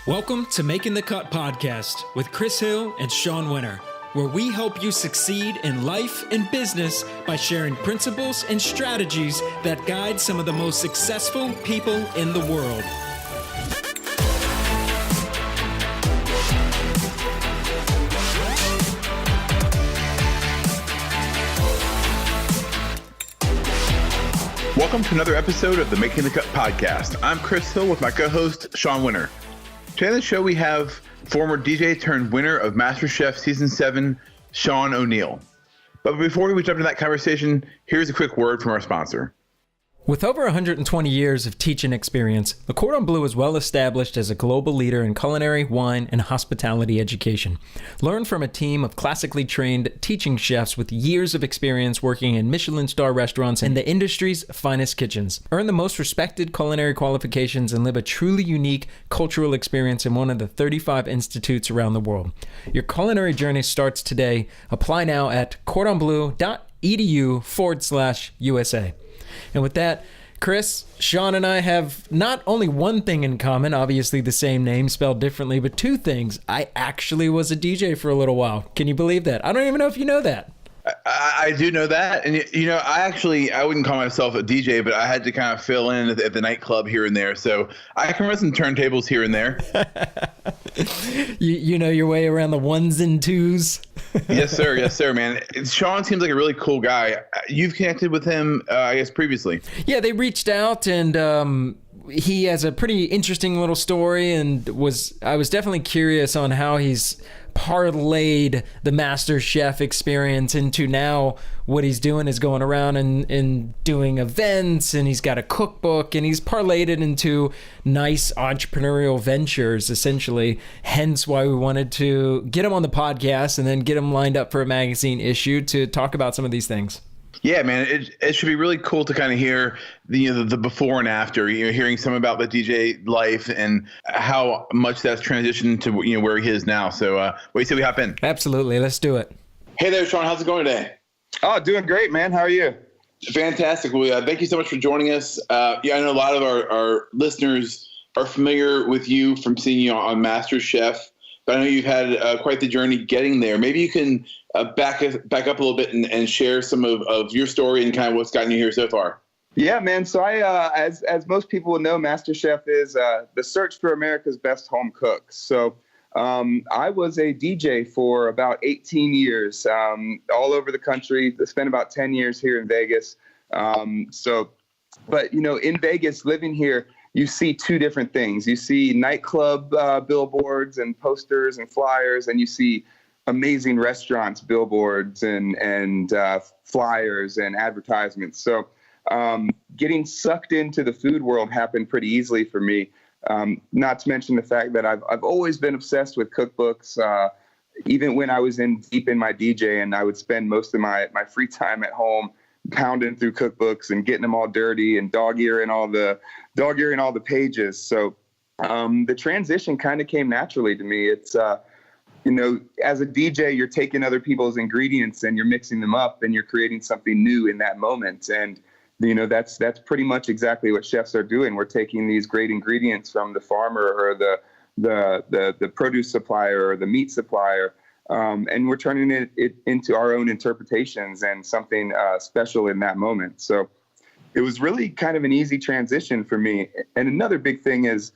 Welcome to Making the Cut podcast with Chris Hill and Sean Winter, where we help you succeed in life and business by sharing principles and strategies that guide some of the most successful people in the world. Welcome to another episode of the Making the Cut podcast. I'm Chris Hill with my co-host, Sean Winter. Today on the show, we have former DJ turned winner of Masterchef Season 7, Shaun O'Neale. But before we jump into that conversation, here's a quick word from our sponsor. With over 120 years of teaching experience, the Cordon Bleu is well established as a global leader in culinary, wine, and hospitality education. Learn from a team of classically trained teaching chefs with years of experience working in Michelin star restaurants and the industry's finest kitchens. Earn the most respected culinary qualifications and live a truly unique cultural experience in one of the 35 institutes around the world. Your culinary journey starts today. Apply now at cordonbleu.edu/USA. And with that, Chris, Sean, and I have not only one thing in common, obviously the same name spelled differently, but two things. I actually was a DJ for a little while. Can you believe that? I don't even know if you know that. I do know that. And, you know, I wouldn't call myself a DJ, but I had to kind of fill in at the nightclub here and there. So I can run some turntables here and there. You know your way around the ones and twos. Yes, sir. Yes, sir, man. Sean seems like a really cool guy. You've connected with him, I guess, previously. Yeah, they reached out and he has a pretty interesting little story, and I was definitely curious on how he's parlayed the Masterchef experience into now what he's doing is going around and doing events, and he's got a cookbook, and he's parlayed it into nice entrepreneurial ventures, essentially. Hence why we wanted to get him on the podcast and then get him lined up for a magazine issue to talk about some of these things. Yeah, man, it should be really cool to kind of hear the before and after. Hearing some about the DJ life and how much that's transitioned to where he is now. So, what do you say we hop in? Absolutely, let's do it. Hey there, Sean. How's it going today? Oh, doing great, man. How are you? Fantastic. Well, thank you so much for joining us. I know a lot of our listeners are familiar with you from seeing you on MasterChef, but I know you've had quite the journey getting there. Maybe you can back up a little bit and share some of your story and kind of what's gotten you here so far. Yeah, man. So I, as most people will know, MasterChef is the search for America's best home cook. So I was a DJ for about 18 years, all over the country. I spent about 10 years here in Vegas. But in Vegas, living here, you see two different things. You see nightclub billboards and posters and flyers, and you see amazing restaurants, billboards and flyers and advertisements. So getting sucked into the food world happened pretty easily for me. Not to mention the fact that I've always been obsessed with cookbooks, even when I was deep in my DJ, and I would spend most of my free time at home pounding through cookbooks and getting them all dirty and dog-earing all the pages. So the transition kind of came naturally to me. It's as a DJ, you're taking other people's ingredients and you're mixing them up and you're creating something new in that moment. And, that's pretty much exactly what chefs are doing. We're taking these great ingredients from the farmer or the produce supplier or the meat supplier, and we're turning it into our own interpretations and something special in that moment. So it was really kind of an easy transition for me. And another big thing is,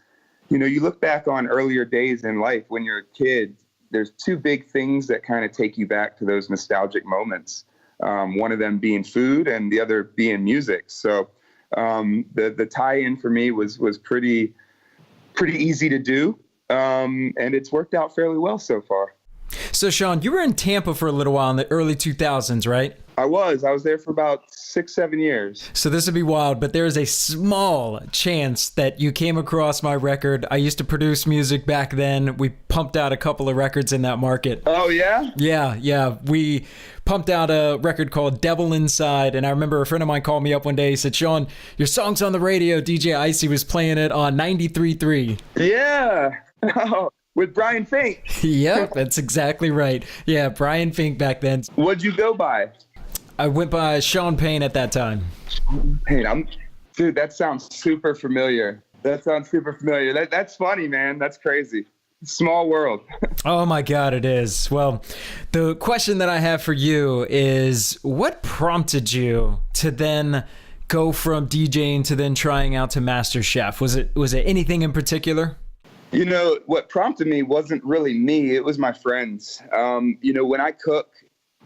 you look back on earlier days in life when you're a kid, there's two big things that kind of take you back to those nostalgic moments. One of them being food and the other being music. So the tie-in for me was pretty easy to do. And it's worked out fairly well so far. So Sean, you were in Tampa for a little while in the early 2000s, right? I was there for about 6-7 years. So this would be wild, but there is a small chance that you came across my record. I used to produce music back then. We pumped out a couple of records in that market. Oh, yeah? Yeah. We pumped out a record called Devil Inside, and I remember a friend of mine called me up one day. He said, Sean, your song's on the radio. DJ Icy was playing it on 93.3. Yeah. With Brian Fink. Yep, that's exactly right. Yeah, Brian Fink back then. What'd you go by? I went by Sean Payne at that time. Payne, dude, that sounds super familiar. That sounds super familiar. That's funny, man. That's crazy. Small world. Oh my God, it is. Well, the question that I have for you is, what prompted you to then go from DJing to then trying out to Masterchef? Was it anything in particular? You know, what prompted me wasn't really me. It was my friends. You know, when I cook,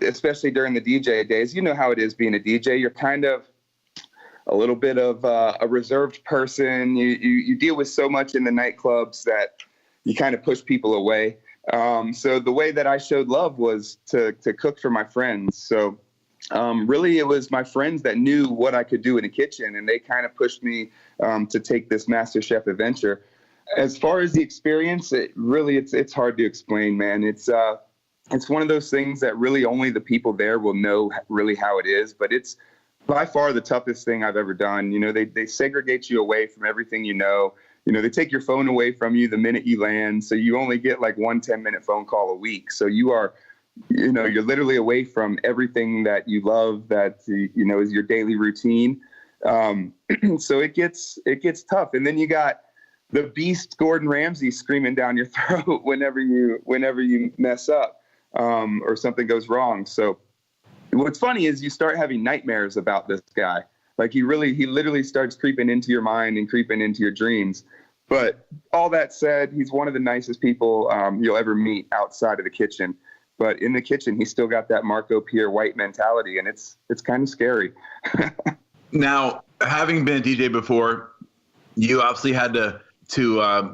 especially during the DJ days, you know how it is being a DJ. You're kind of a little bit of a reserved person. You deal with so much in the nightclubs that you kind of push people away. So the way that I showed love was to cook for my friends. So really it was my friends that knew what I could do in the kitchen, and they kind of pushed me to take this MasterChef adventure. As far as the experience, it's hard to explain, man. It's one of those things that really only the people there will know really how it is, but it's by far the toughest thing I've ever done. You know, they segregate you away from everything you know. You know, they take your phone away from you the minute you land, so you only get like 1 10-minute phone call a week. So you're literally away from everything that you love, that, you know, is your daily routine. So it gets tough. And then you got the beast Gordon Ramsay screaming down your throat whenever you mess up or something goes wrong. So what's funny is you start having nightmares about this guy. Like he literally starts creeping into your mind and creeping into your dreams. But all that said, he's one of the nicest people you'll ever meet outside of the kitchen. But in the kitchen, he's still got that Marco Pierre White mentality, and it's kind of scary. Now, having been a DJ before, you obviously had to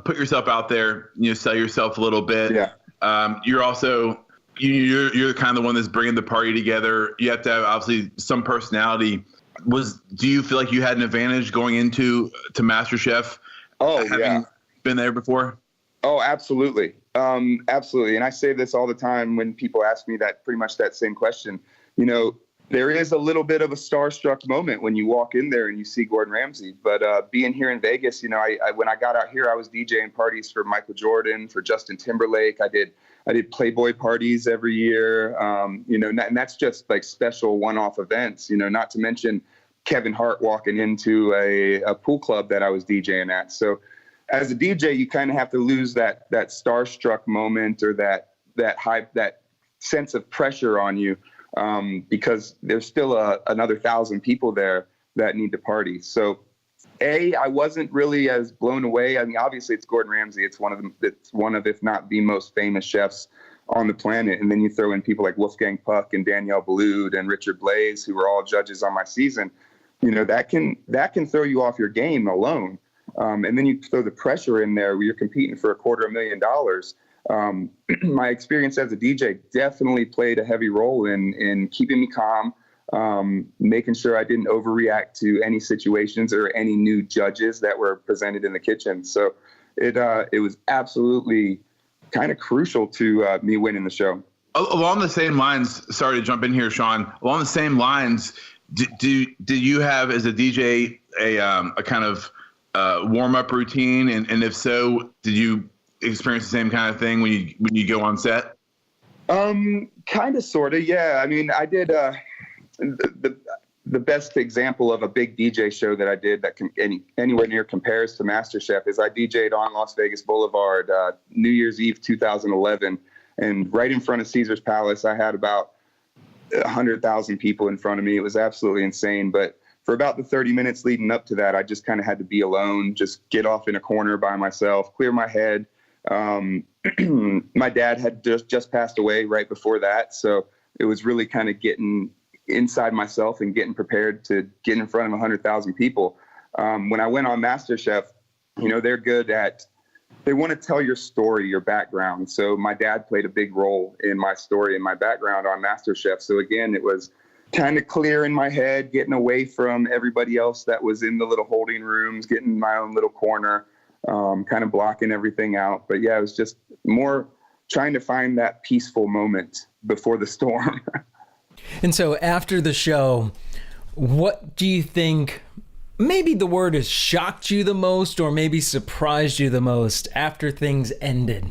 put yourself out there, you know, sell yourself a little bit. Yeah. You're also you're kind of the one that's bringing the party together. You have to have obviously some personality. Do you feel like you had an advantage going into MasterChef? Oh, having been there before? Oh, absolutely. Absolutely. And I say this all the time when people ask me pretty much that same question. You know, there is a little bit of a starstruck moment when you walk in there and you see Gordon Ramsay. But being here in Vegas, you know, when I got out here, I was DJing parties for Michael Jordan, for Justin Timberlake. I did Playboy parties every year, you know, and that's just like special one-off events, you know, not to mention Kevin Hart walking into a pool club that I was DJing at. So as a DJ, you kind of have to lose that starstruck moment or that sense of pressure on you, because there's still another 1,000 people there that need to party. So I wasn't really as blown away. I mean, obviously it's Gordon Ramsay. It's one of, if not the most famous chefs on the planet. And then you throw in people like Wolfgang Puck and Danielle Boulud and Richard Blais, who were all judges on my season. You know, that can throw you off your game alone. And then you throw the pressure in there where you're competing for $250,000. My experience as a DJ definitely played a heavy role in keeping me calm, making sure I didn't overreact to any situations or any new judges that were presented in the kitchen. So it was absolutely kind of crucial to me winning the show. Along the same lines, sorry to jump in here, Shaun. Along the same lines, do you have as a DJ a kind of warm-up routine, and if so, did you experience the same kind of thing when you go on set? Kind of, sort of, yeah. I mean, I did the best example of a big DJ show that I did that anywhere near compares to MasterChef is I DJ'd on Las Vegas Boulevard New Year's Eve 2011, and right in front of Caesar's Palace, I had about 100,000 people in front of me. It was absolutely insane, but for about the 30 minutes leading up to that, I just kind of had to be alone, just get off in a corner by myself, clear my head. My dad had just passed away right before that, so it was really kind of getting inside myself and getting prepared to get in front of 100,000 people. When I went on MasterChef, you know, they're good at, they want to tell your story, your background. So my dad played a big role in my story and my background on MasterChef. So again, it was kind of clear in my head, getting away from everybody else that was in the little holding rooms, getting my own little corner, kind of blocking everything out. But yeah, it was just more trying to find that peaceful moment before the storm. And so after the show, what do you think maybe the word is shocked you the most or maybe surprised you the most after things ended?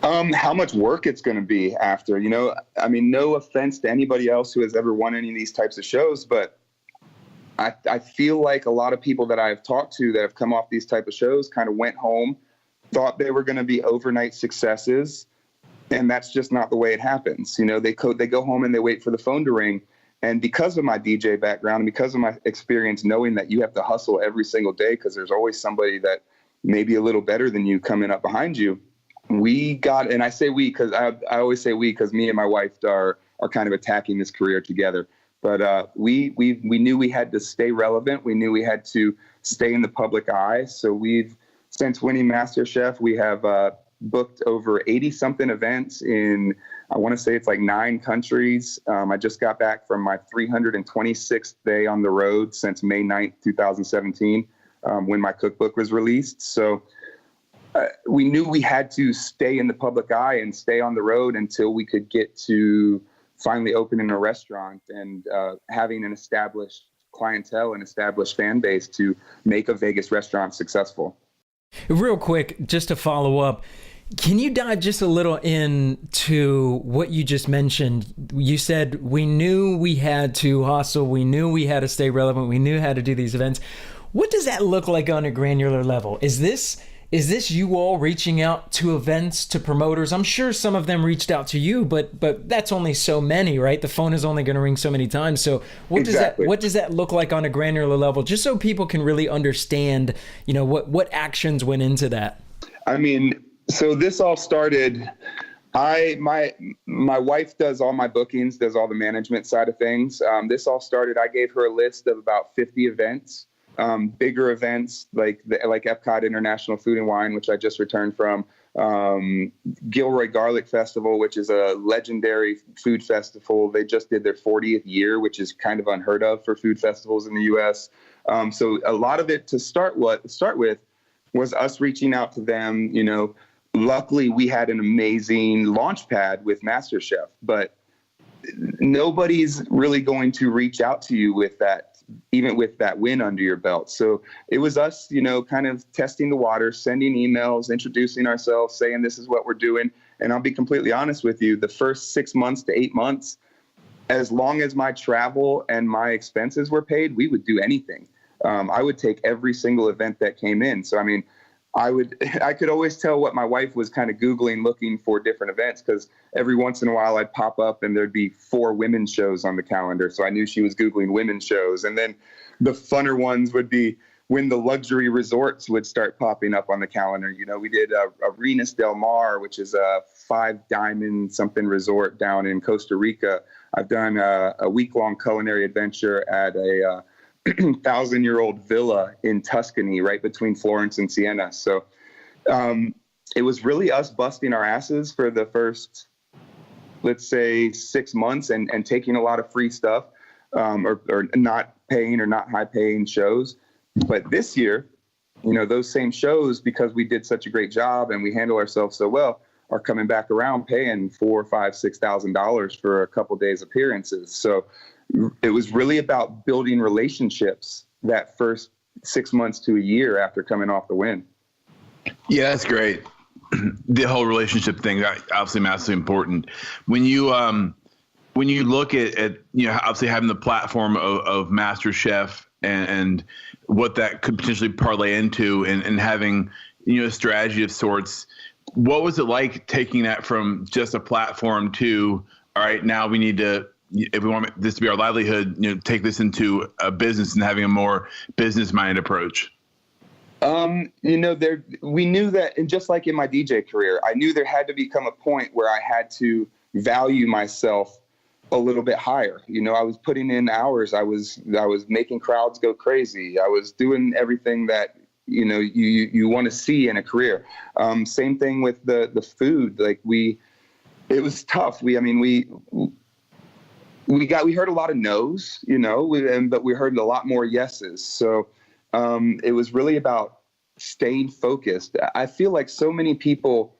How much work it's going to be after, you know, I mean, no offense to anybody else who has ever won any of these types of shows, but I feel like a lot of people that I've talked to that have come off these type of shows kind of went home, thought they were going to be overnight successes, and that's just not the way it happens. You know, they go home and they wait for the phone to ring. And because of my DJ background and because of my experience knowing that you have to hustle every single day because there's always somebody that may be a little better than you coming up behind you, we got, and I say we because I always say we because me and my wife are kind of attacking this career together. But we knew we had to stay relevant. We knew we had to stay in the public eye. So since winning MasterChef, we have booked over 80-something events in, I want to say it's like 9 countries. I just got back from my 326th day on the road since May 9th, 2017, when my cookbook was released. So we knew we had to stay in the public eye and stay on the road until we could get to finally opening a restaurant and having an established clientele and established fan base to make a Vegas restaurant successful. Real quick, just to follow up, can you dive just a little into what you just mentioned? You said we knew we had to hustle, we knew we had to stay relevant, we knew how to do these events. What does that look like on a granular level? Is this you all reaching out to events, to promoters? I'm sure some of them reached out to you, but that's only so many, right? The phone is only going to ring so many times. So what does that look like on a granular level, just so people can really understand, you know, what actions went into that? I mean, so this all started, my wife does all my bookings, does all the management side of things. This all started, I gave her a list of about 50 events. Bigger events like Epcot International Food and Wine, which I just returned from, Gilroy Garlic Festival, which is a legendary food festival. They just did their 40th year, which is kind of unheard of for food festivals in the U.S. So a lot of it to start with was us reaching out to them. You know, luckily we had an amazing launch pad with MasterChef, but nobody's really going to reach out to you with that, even with that win under your belt. So it was us, you know, kind of testing the water, sending emails, introducing ourselves, saying this is what we're doing. And I'll be completely honest with you, the first 6 months to 8 months, as long as my travel and my expenses were paid, we would do anything. I would take every single event that came in. So, I mean, I could always tell what my wife was kind of Googling, looking for different events, because every once in a while I'd pop up and there'd be 4 women's shows on the calendar. So I knew she was Googling women's shows. And then the funner ones would be when the luxury resorts would start popping up on the calendar. You know, we did Arenas Del Mar, which is a 5-diamond something resort down in Costa Rica. I've done a week-long culinary adventure at a 1,000-year-old villa in Tuscany, right between Florence and Siena. So it was really us busting our asses for the first, let's say, 6 months and taking a lot of free stuff, or not paying or not high paying shows. But this year, you know, those same shows, because we did such a great job and we handle ourselves so well, are coming back around paying $4,000, $5,000, $6,000 for a couple days appearances. So it was really about building relationships that first 6 months to a year after coming off the win. Yeah, that's great. The whole relationship thing, obviously massively important. When you look at you know, obviously having the platform of MasterChef and what that could potentially parlay into and having, you know, a strategy of sorts, what was it like taking that from just a platform to, all right, now we need to, if we want this to be our livelihood, you know, take this into a business and having a more business-minded approach? You know, we knew that, and just like in my DJ career, I knew there had to become a point where I had to value myself a little bit higher. You know, I was putting in hours. I was making crowds go crazy. I was doing everything that, you know, you want to see in a career. Same thing with the food. Like it was tough. We heard a lot of no's, you know, but we heard a lot more yeses. So it was really about staying focused. I feel like so many people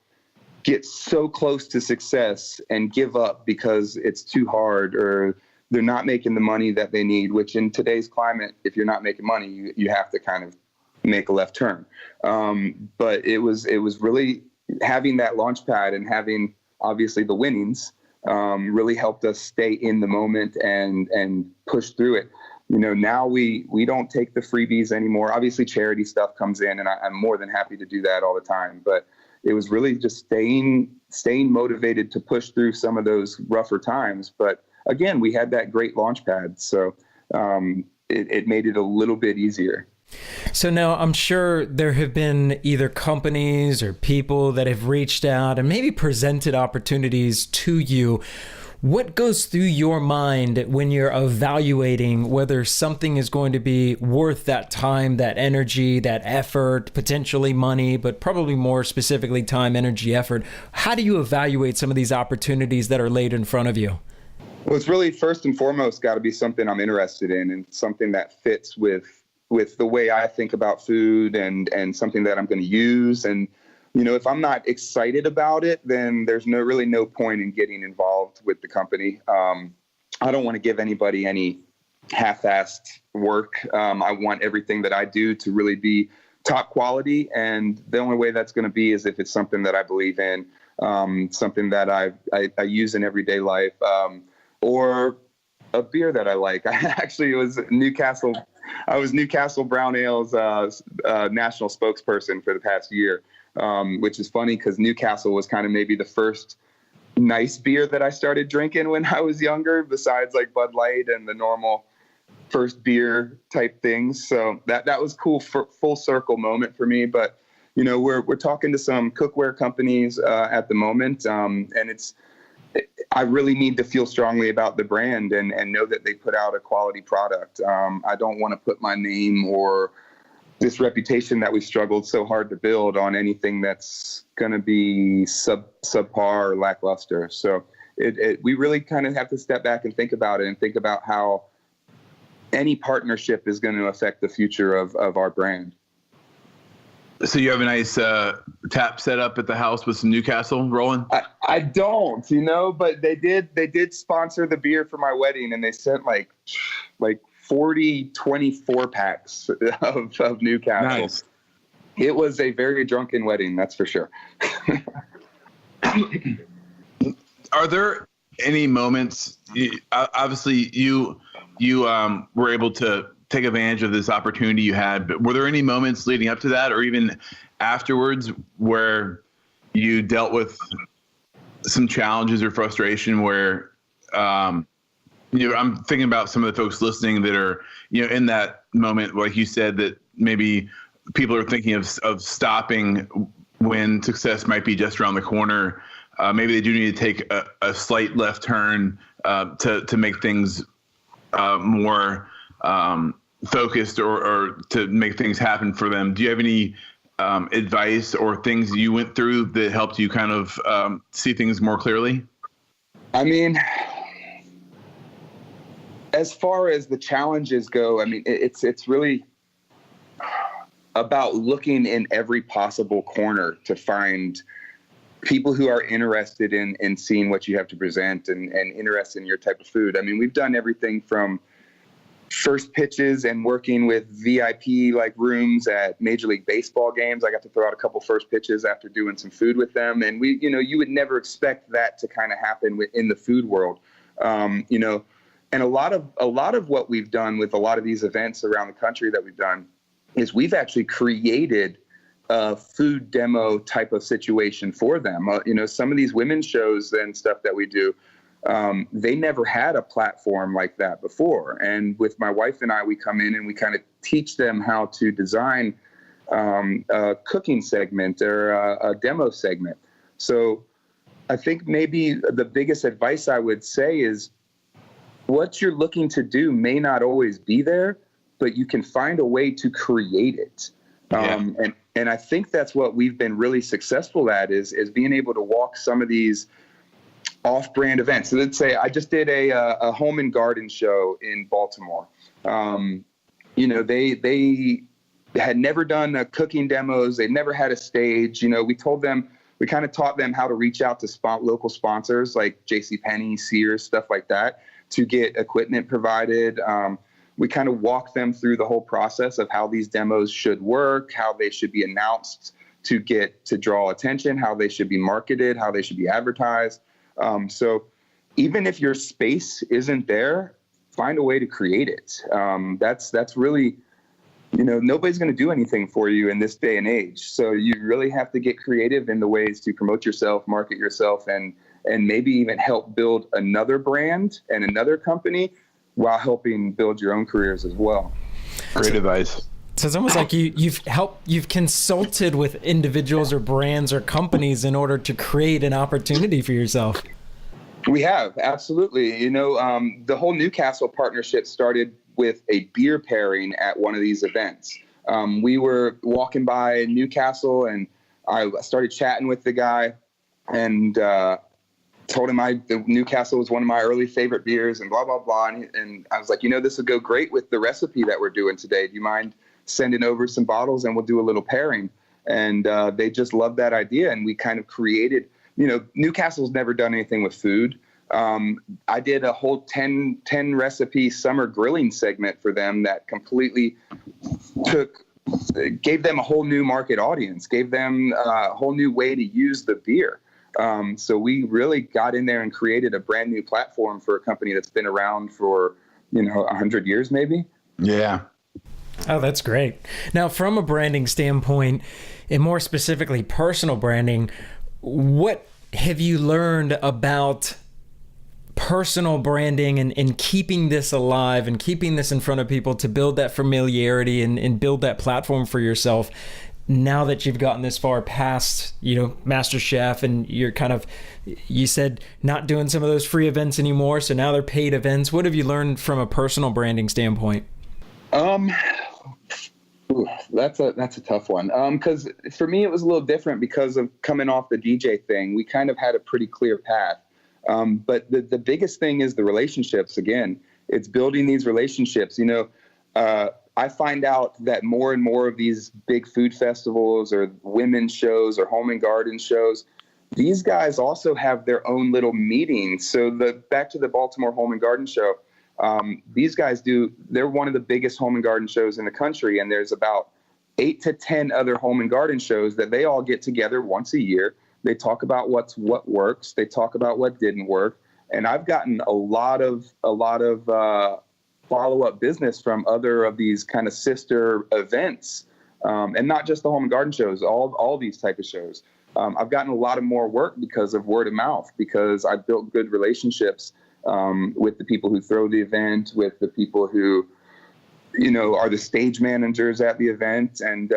get so close to success and give up because it's too hard or they're not making the money that they need, which in today's climate, if you're not making money, you have to kind of make a left turn. But it was really having that launch pad and having obviously the winnings really helped us stay in the moment and push through it. now we don't take the freebies anymore. Obviously charity stuff comes in, and I'm more than happy to do that all the time. But it was really just staying motivated to push through some of those rougher times. But again, we had that great launch pad. So it made it a little bit easier. So now I'm sure there have been either companies or people that have reached out and maybe presented opportunities to you. What goes through your mind when you're evaluating whether something is going to be worth that time, that energy, that effort, potentially money, but probably more specifically time, energy, effort? How do you evaluate some of these opportunities that are laid in front of you? Well, it's really first and foremost got to be something I'm interested in and something that fits with the way I think about food and something that I'm going to use. And if I'm not excited about it, then there's really no point in getting involved with the company. I don't want to give anybody any half-assed work. I want everything that I do to really be top quality. And the only way that's going to be is if it's something that I believe in, something that I use in everyday life, or a beer that I like. It was Newcastle. I was Newcastle Brown Ale's national spokesperson for the past year. Which is funny because Newcastle was kind of maybe the first nice beer that I started drinking when I was younger, besides like Bud Light and the normal first beer type things. So that was cool, for full circle moment for me. But we're talking to some cookware companies at the moment, and I really need to feel strongly about the brand and know that they put out a quality product. I don't want to put my name or this reputation that we've struggled so hard to build on anything that's going to be subpar or lackluster. So we really kind of have to step back and think about it and think about how any partnership is going to affect the future of our brand. So you have a nice tap set up at the house with some Newcastle rolling? I don't, but they did sponsor the beer for my wedding, and they sent like 40 24 packs of Newcastle. Nice. It was a very drunken wedding, that's for sure. Are there any moments, obviously you were able to take advantage of this opportunity you had, but were there any moments leading up to that or even afterwards where you dealt with some challenges or frustration where I'm thinking about some of the folks listening that are, in that moment, like you said, that maybe people are thinking of stopping when success might be just around the corner. Maybe they do need to take a slight left turn to make things more focused or to make things happen for them. Do you have any advice or things you went through that helped you kind of see things more clearly? I mean, as far as the challenges go, it's really about looking in every possible corner to find people who are interested in seeing what you have to present and interested in your type of food. We've done everything from first pitches and working with VIP like rooms at Major League Baseball games. I got to throw out a couple first pitches after doing some food with them. And you would never expect that to kind of happen in the food world. And a lot of what we've done with a lot of these events around the country that we've done is we've actually created a food demo type of situation for them. Some of these women's shows and stuff that we do, they never had a platform like that before. And with my wife and I, we come in and we kind of teach them how to design a cooking segment or a demo segment. So I think maybe the biggest advice I would say is, what you're looking to do may not always be there, but you can find a way to create it. Yeah. And I think that's what we've been really successful at is being able to walk some of these off-brand events. So let's say I just did a home and garden show in Baltimore. They had never done cooking demos. They'd never had a stage. We kind of taught them how to reach out to local sponsors like JCPenney, Sears, stuff like that, to get equipment provided. We kind of walk them through the whole process of how these demos should work, how they should be announced to draw attention, how they should be marketed, how they should be advertised. So even if your space isn't there, find a way to create it. That's really, nobody's going to do anything for you in this day and age. So you really have to get creative in the ways to promote yourself, market yourself, and maybe even help build another brand and another company while helping build your own careers as well. Great advice. So it's almost like you've consulted with individuals or brands or companies in order to create an opportunity for yourself. We have, absolutely. The whole Newcastle partnership started with a beer pairing at one of these events. We were walking by Newcastle, and I started chatting with the guy, and told him the Newcastle was one of my early favorite beers, and blah, blah, blah. And I was like, this would go great with the recipe that we're doing today. Do you mind sending over some bottles and we'll do a little pairing? And they just loved that idea. And we kind of created, Newcastle's never done anything with food. I did a whole 10 recipe summer grilling segment for them that completely gave them a whole new market audience, gave them a whole new way to use the beer. So we really got in there and created a brand new platform for a company that's been around for, 100 years maybe. Yeah. Oh, that's great. Now, from a branding standpoint, and more specifically personal branding, what have you learned about personal branding and keeping this alive and keeping this in front of people to build that familiarity and build that platform for yourself now that you've gotten this far past, MasterChef, and you're you said not doing some of those free events anymore, so now they're paid events. What have you learned from a personal branding standpoint? That's a tough one. Because for me, it was a little different because of coming off the DJ thing. We kind of had a pretty clear path. But the biggest thing is the relationships. Again, it's building these relationships. I find out that more and more of these big food festivals or women's shows or home and garden shows, these guys also have their own little meetings. So back to the Baltimore Home and Garden Show, these guys they're one of the biggest home and garden shows in the country. And there's about 8 to 10 other home and garden shows that they all get together once a year. They talk about what works. They talk about what didn't work. And I've gotten a lot of follow-up business from other of these kind of sister events, and not just the home and garden shows, all these type of shows. I've gotten a lot of more work because of word of mouth, because I built good relationships with the people who throw the event, with the people who, are the stage managers at the event. And,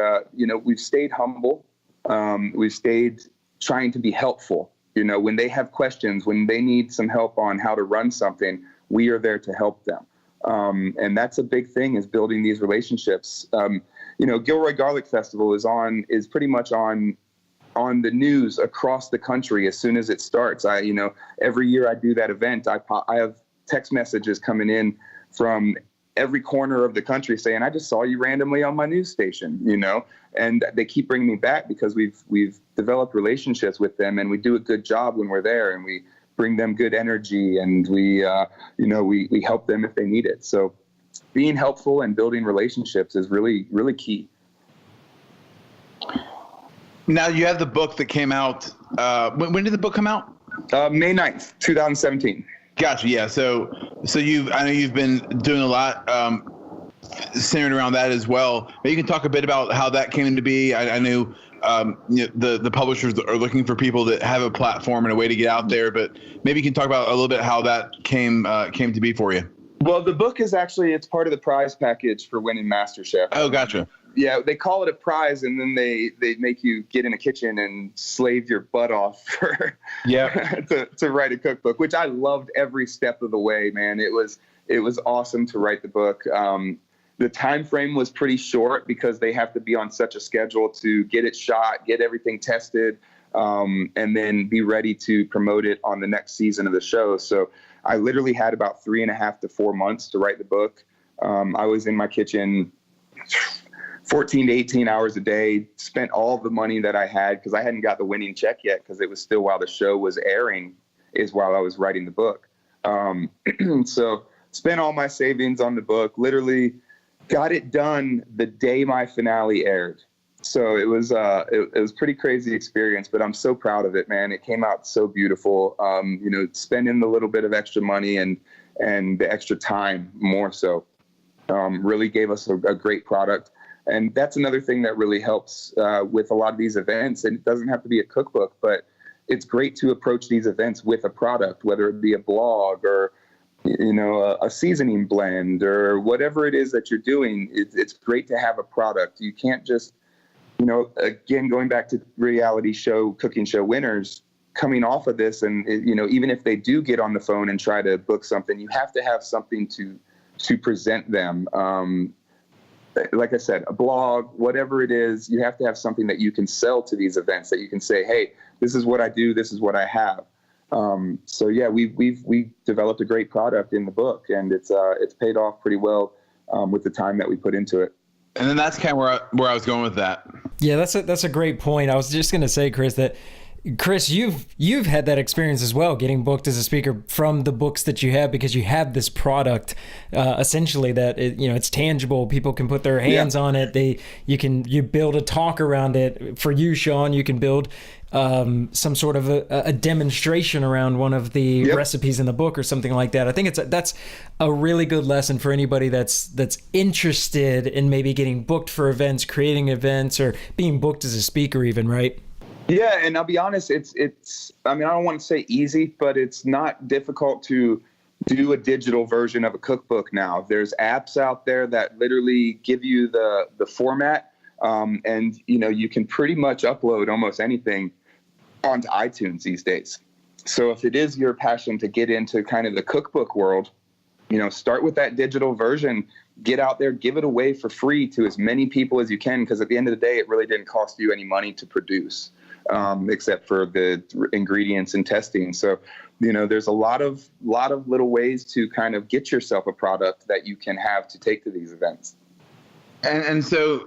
we've stayed humble. We've stayed trying to be helpful. When they have questions, when they need some help on how to run something, we are there to help them. And that's a big thing, is building these relationships. Gilroy Garlic Festival is pretty much on the news across the country as soon as it starts. Every year I do that event, I have text messages coming in from every corner of the country saying, I just saw you randomly on my news station, and they keep bringing me back because we've developed relationships with them, and we do a good job when we're there, and we bring them good energy, and we help them if they need it. So being helpful and building relationships is really, really key. Now, you have the book that came out. When did the book come out? May 9th, 2017. Gotcha. Yeah. So I know you've been doing a lot centered around that as well. Maybe you can talk a bit about how that came to be. I knew the publishers are looking for people that have a platform and a way to get out there, but maybe you can talk about a little bit how that came to be for you. Well, the book is it's part of the prize package for winning MasterChef. Oh, gotcha. Yeah, they call it a prize, and then they make you get in a kitchen and slave your butt off for to write a cookbook, which I loved every step of the way, man. It was awesome to write the book. The time frame was pretty short because they have to be on such a schedule to get it shot, get everything tested, and then be ready to promote it on the next season of the show. So I literally had about 3.5 to 4 months to write the book. I was in my kitchen 14 to 18 hours a day, spent all the money that I had because I hadn't got the winning check yet, because it was still while the show was airing is while I was writing the book. So spent all my savings on the book, literally got it done the day my finale aired. So it was pretty crazy experience, but I'm so proud of it, man. It came out so beautiful. Spending the little bit of extra money and and the extra time more so. Really gave us a great product. And that's another thing that really helps with a lot of these events. And it doesn't have to be a cookbook, but it's great to approach these events with a product, whether it be a blog or, a seasoning blend or whatever it is that you're doing. It's great to have a product. You can't just, again, going back to reality show, cooking show winners, coming off of this, and, even if they do get on the phone and try to book something, you have to have something to present them. Like I said, a blog, whatever it is, you have to have something that you can sell to these events, that you can say, hey, this is what I do, this is what I have. So yeah, we've developed a great product in the book, and it's paid off pretty well with the time that we put into it. And then that's kind of where I was going with that. Yeah, that's a great point. I was just going to say, Chris, you've had that experience as well, getting booked as a speaker from the books that you have, because you have this product, essentially that it's tangible. People can put their hands on it. You build a talk around it. For you, Shaun, you can build some sort of a demonstration around one of the recipes in the book or something like that. I think that's a really good lesson for anybody that's interested in maybe getting booked for events, creating events, or being booked as a speaker even, right? Yeah, and I'll be honest, it's I don't want to say easy, but it's not difficult to do a digital version of a cookbook now. There's apps out there that literally give you the format, and you can pretty much upload almost anything onto iTunes these days. So if it is your passion to get into kind of the cookbook world, start with that digital version, get out there, give it away for free to as many people as you can, because at the end of the day, it really didn't cost you any money to produce. Except for the ingredients and testing. So, there's a lot of little ways to kind of get yourself a product that you can have to take to these events. And so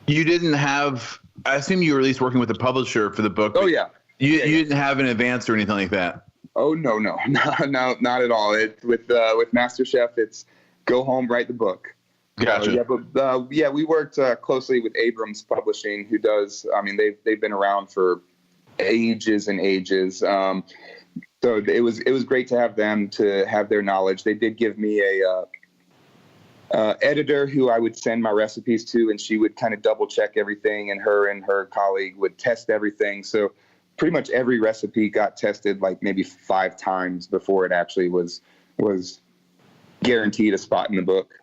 you didn't have, I assume you were at least working with a publisher for the book. Oh yeah. You didn't have an advance or anything like that. Oh no, not at all. With Masterchef, it's go home, write the book. Gotcha. We worked closely with Abrams Publishing, who does. They've been around for ages and ages. So it was great to have them, to have their knowledge. They did give me a editor who I would send my recipes to, and she would kind of double check everything, and her colleague would test everything. So pretty much every recipe got tested like maybe 5 times before it actually was guaranteed a spot in the book.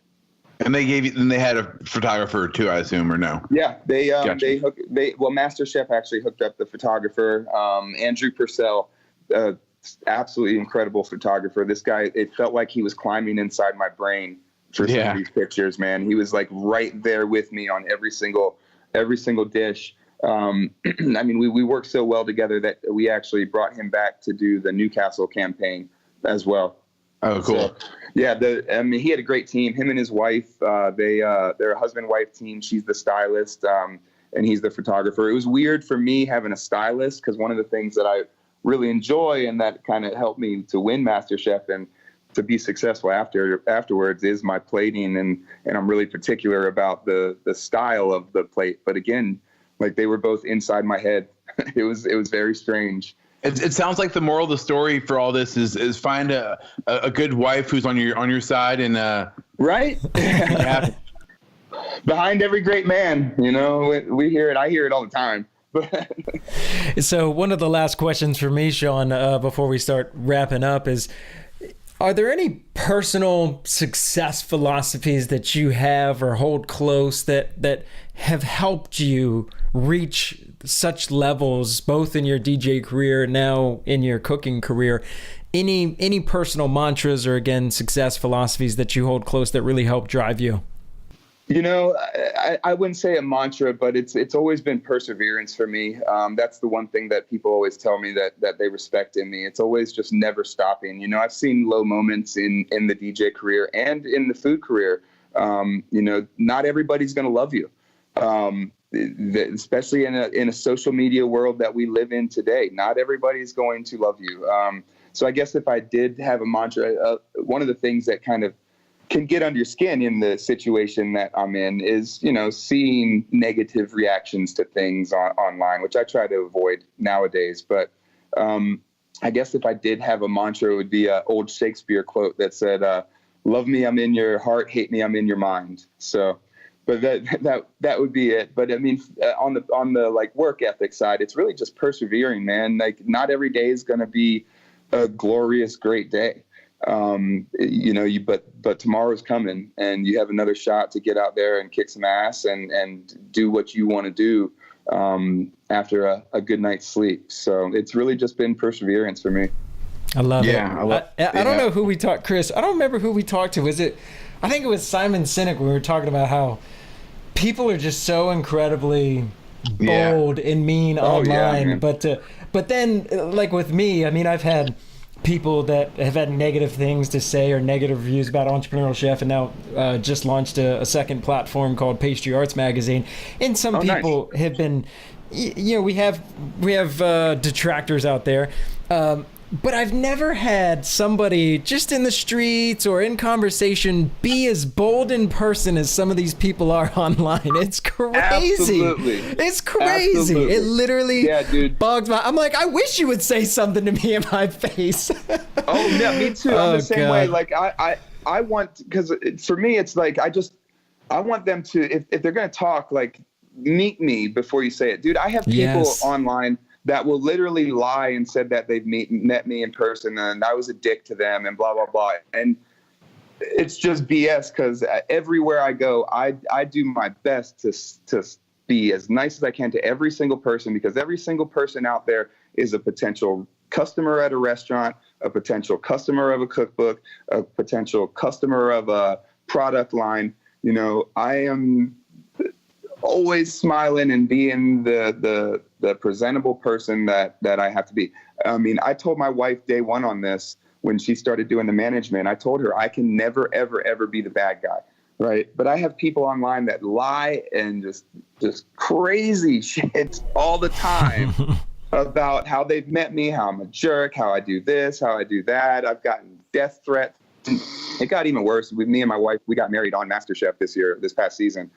And they had a photographer too, I assume, or no? Yeah, Gotcha. Masterchef actually hooked up the photographer, Andrew Purcell, absolutely incredible photographer. This guy, it felt like he was climbing inside my brain for some of these pictures, man. He was like right there with me on every single dish. We worked so well together that we actually brought him back to do the Newcastle campaign as well. Oh, cool. So, yeah, he had a great team. Him and his wife, they're a husband-wife team. She's the stylist, and he's the photographer. It was weird for me having a stylist, because one of the things that I really enjoy and that kind of helped me to win MasterChef and to be successful afterwards is my plating, and I'm really particular about the style of the plate. But again, like, they were both inside my head. It was very strange. It sounds like the moral of the story for all this is find a good wife who's on your side, and right. Behind every great man, we hear it. I hear it all the time. So one of the last questions for me, Shaun, before we start wrapping up is, are there any personal success philosophies that you have or hold close that have helped you reach such levels, both in your DJ career and now in your cooking career? Any personal mantras or, again, success philosophies that you hold close that really help drive you? I wouldn't say a mantra, but it's always been perseverance for me. That's the one thing that people always tell me that they respect in me. It's always just never stopping. I've seen low moments in the DJ career and in the food career. Not everybody's going to love you, especially in a social media world that we live in today. Not everybody's going to love you. So I guess if I did have a mantra, one of the things that kind of can get under your skin in the situation that I'm in is, seeing negative reactions to things online, which I try to avoid nowadays. But I guess if I did have a mantra, it would be an old Shakespeare quote that said, love me, I'm in your heart, hate me, I'm in your mind. So, but that would be it. But I mean, on the like work ethic side, it's really just persevering, man. Like not every day is going to be a glorious, great day. But tomorrow's coming and you have another shot to get out there and kick some ass and do what you want to do after a good night's sleep. So it's really just been perseverance for me. I love it. I don't know who we talked, Chris. I don't remember who we talked to. I think it was Simon Sinek. We were talking about how people are just so incredibly bold and mean online. But then like with me, I mean, I've had people that have had negative things to say or negative reviews about Entrepreneurial Chef, and now just launched a second platform called Pastry Arts Magazine. And some people have been, we have detractors out there. But I've never had somebody just in the streets or in conversation be as bold in person as some of these people are online. It's crazy. Absolutely. It's crazy. Absolutely. It literally bogs my... I'm like, I wish you would say something to me in my face. Oh, yeah, me too. I'm the same way. Like, I want... Because for me, it's like, I want them to... If they're going to talk, like, meet me before you say it. Dude, I have people online that will literally lie and said that they've met me in person and I was a dick to them and blah, blah, blah. And it's just BS because everywhere I go, I do my best to be as nice as I can to every single person, because every single person out there is a potential customer at a restaurant, a potential customer of a cookbook, a potential customer of a product line. You know, I am always smiling and being the presentable person that I have to be. I mean, I told my wife day one on this when she started doing the management. I told her I can never, ever, ever be the bad guy, right? But I have people online that lie and just crazy shit all the time about how they've met me, how I'm a jerk, how I do this, how I do that. I've gotten death threats. It got even worse. With me and my wife, we got married on Masterchef this past season.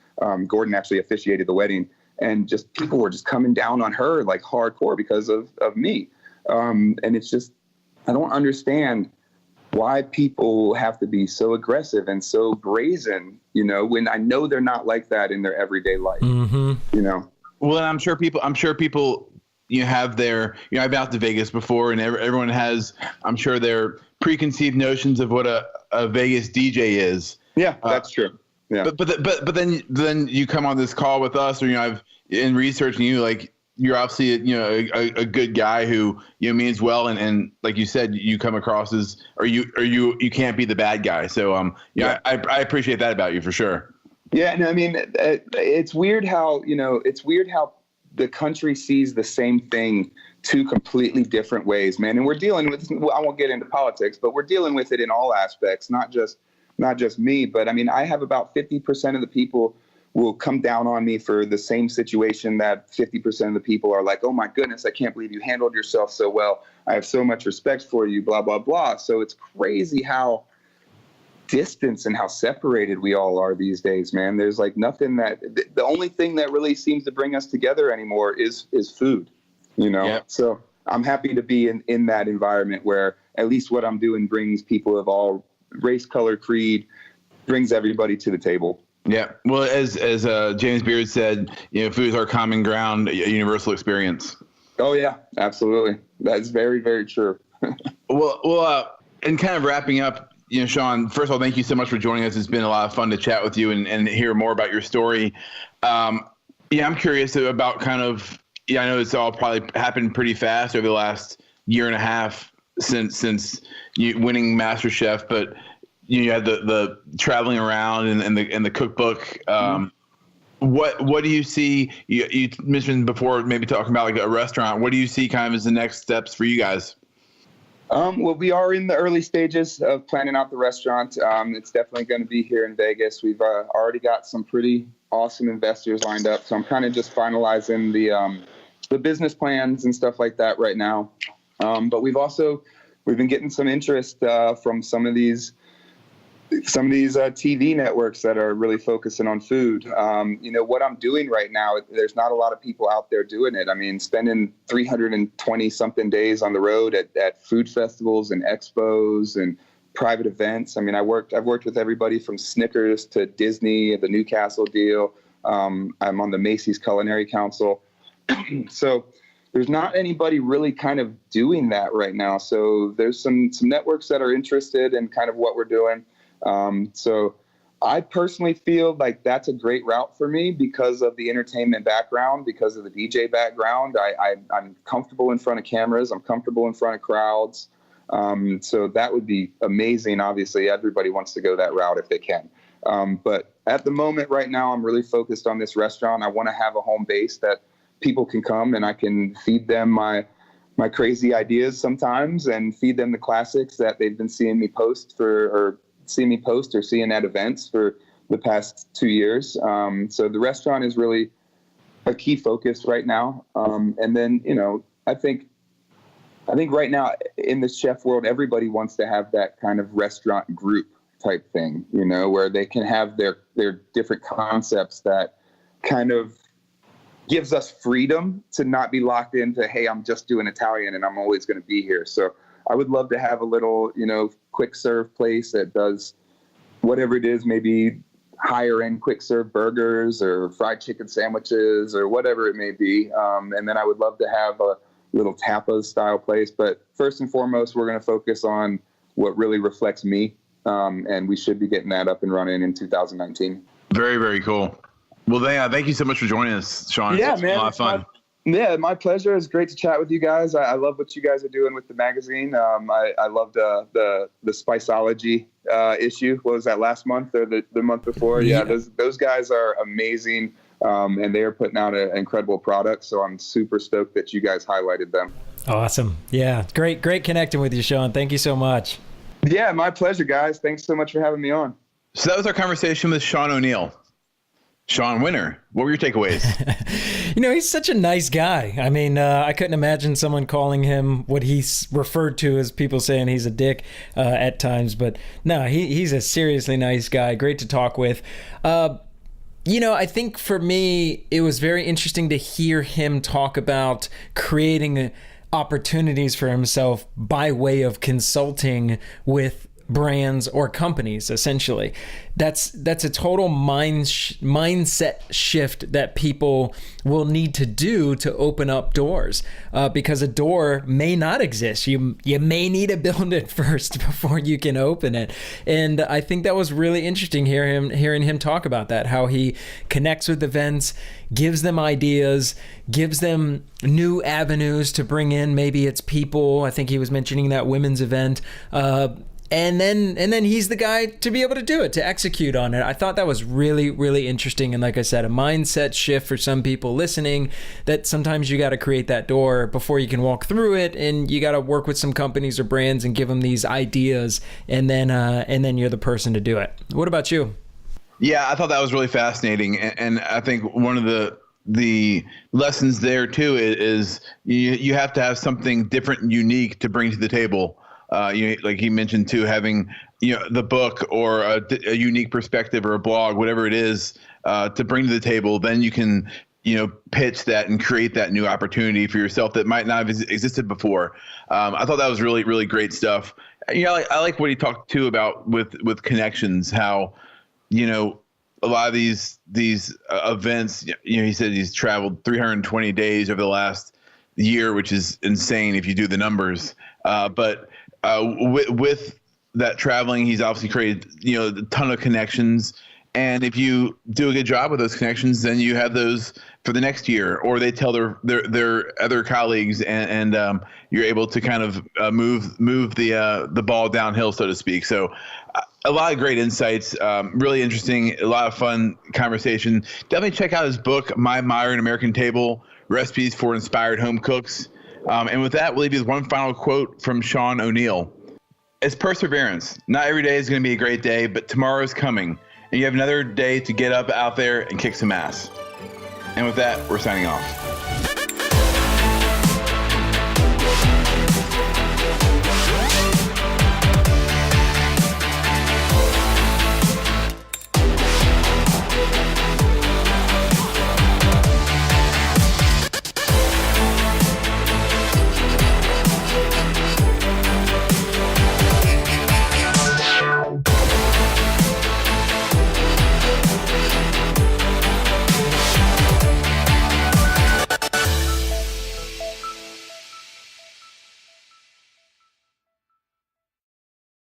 Gordon actually officiated the wedding, and just people were just coming down on her like hardcore because of me. And it's just, I don't understand why people have to be so aggressive and so brazen, you know, when I know they're not like that in their everyday life, you know? Well, and I'm sure people, have their, I've been out to Vegas before, and everyone has, I'm sure, their preconceived notions of what a Vegas DJ is. Yeah, that's true. Yeah. But then you come on this call with us, or I've in researching you, like you're obviously a good guy who means well, and like you said, you come across as you can't be the bad guy. So I appreciate that about you for sure. Yeah, no, I mean it's weird how the country sees the same thing two completely different ways, man. And we're dealing with, I won't get into politics, but we're dealing with it in all aspects, not just me. But I mean, I have about 50% of the people will come down on me for the same situation that 50% of the people are like, oh my goodness, I can't believe you handled yourself so well. I have so much respect for you, blah, blah, blah. So it's crazy how distant and how separated we all are these days, man. There's like nothing the only thing that really seems to bring us together anymore is food, Yep. So I'm happy to be in that environment where at least what I'm doing brings people of all race, color, creed, brings everybody to the table. Yeah. Well, as James Beard said, food is our common ground, a universal experience. Oh yeah, absolutely. That's very, very true. Well, and kind of wrapping up, Shaun, first of all, thank you so much for joining us. It's been a lot of fun to chat with you and hear more about your story. I'm curious about kind of, I know it's all probably happened pretty fast over the last year and a half since you winning MasterChef, but you had the traveling around and the cookbook. What do you see? You mentioned before, maybe talking about like a restaurant. What do you see kind of as the next steps for you guys? Well, we are in the early stages of planning out the restaurant. It's definitely going to be here in Vegas. We've already got some pretty awesome investors lined up. So I'm kind of just finalizing the business plans and stuff like that right now. But we've been getting some interest from some of these some of these TV networks that are really focusing on food. What I'm doing right now, there's not a lot of people out there doing it. I mean, spending 320 something days on the road at food festivals and expos and private events. I mean, I've worked with everybody from Snickers to Disney, the Newcastle deal. I'm on the Macy's Culinary Council. So there's not anybody really kind of doing that right now. So there's some networks that are interested in kind of what we're doing. So I personally feel like that's a great route for me because of the entertainment background, because of the DJ background. I'm comfortable in front of cameras. I'm comfortable in front of crowds. So that would be amazing. Obviously, everybody wants to go that route if they can. But at the moment right now, I'm really focused on this restaurant. I want to have a home base that people can come and I can feed them my crazy ideas sometimes and feed them the classics that they've been seeing me post or seeing at events for the past 2 years. So the restaurant is really a key focus right now. And then, I think right now in the chef world, everybody wants to have that kind of restaurant group type thing, where they can have their different concepts that kind of gives us freedom to not be locked into, hey, I'm just doing Italian and I'm always going to be here. So I would love to have a little, quick serve place that does whatever it is, maybe higher end quick serve burgers or fried chicken sandwiches or whatever it may be. And then I would love to have a little tapas style place. But first and foremost, we're going to focus on what really reflects me. And we should be getting that up and running in 2019. Very, very cool. Well, thank you so much for joining us, Shaun. Yeah, it's man. A lot of fun. My pleasure. It's great to chat with you guys. I love what you guys are doing with the magazine. I loved the Spiceology issue. What was that, last month or the month before? Yeah, those guys are amazing, and they are putting out an incredible product. So I'm super stoked that you guys highlighted them. Awesome. Yeah, great connecting with you, Shaun. Thank you so much. Yeah, my pleasure, guys. Thanks so much for having me on. So that was our conversation with Shaun O'Neale. Shaun Winner, what were your takeaways? He's such a nice guy. I mean, I couldn't imagine someone calling him what he's referred to as people saying he's a dick at times. But no, he's a seriously nice guy. Great to talk with. I think for me, it was very interesting to hear him talk about creating opportunities for himself by way of consulting with brands or companies. Essentially, that's a total mindset shift that people will need to do to open up doors, because a door may not exist. You may need to build it first before you can open it. And I think that was really interesting hearing him talk about that, how he connects with events, gives them ideas, gives them new avenues to bring in. Maybe it's people. I think he was mentioning that women's event. And then he's the guy to be able to do it, to execute on it. I thought that was really, really interesting. And like I said, a mindset shift for some people listening, that sometimes you got to create that door before you can walk through it. And you got to work with some companies or brands and give them these ideas. And then you're the person to do it. What about you? Yeah, I thought that was really fascinating. And I think one of the lessons there too is you have to have something different and unique to bring to the table. Like he mentioned too, having the book or a unique perspective or a blog, whatever it is, to bring to the table. Then you can pitch that and create that new opportunity for yourself that might not have existed before. I thought that was really, really great stuff. I like what he talked too about with connections. How a lot of these events. He said he's traveled 320 days over the last year, which is insane if you do the numbers. But with that traveling, he's obviously created, a ton of connections. And if you do a good job with those connections, then you have those for the next year, or they tell their other colleagues, and you're able to kind of move the ball downhill, so to speak. So a lot of great insights, really interesting, a lot of fun conversation. Definitely check out his book, My Modern American Table: Recipes for Inspired Home Cooks. And with that, we'll leave you with one final quote from Shaun O'Neale. It's perseverance. Not every day is going to be a great day, but tomorrow is coming. And you have another day to get up out there and kick some ass. And with that, we're signing off.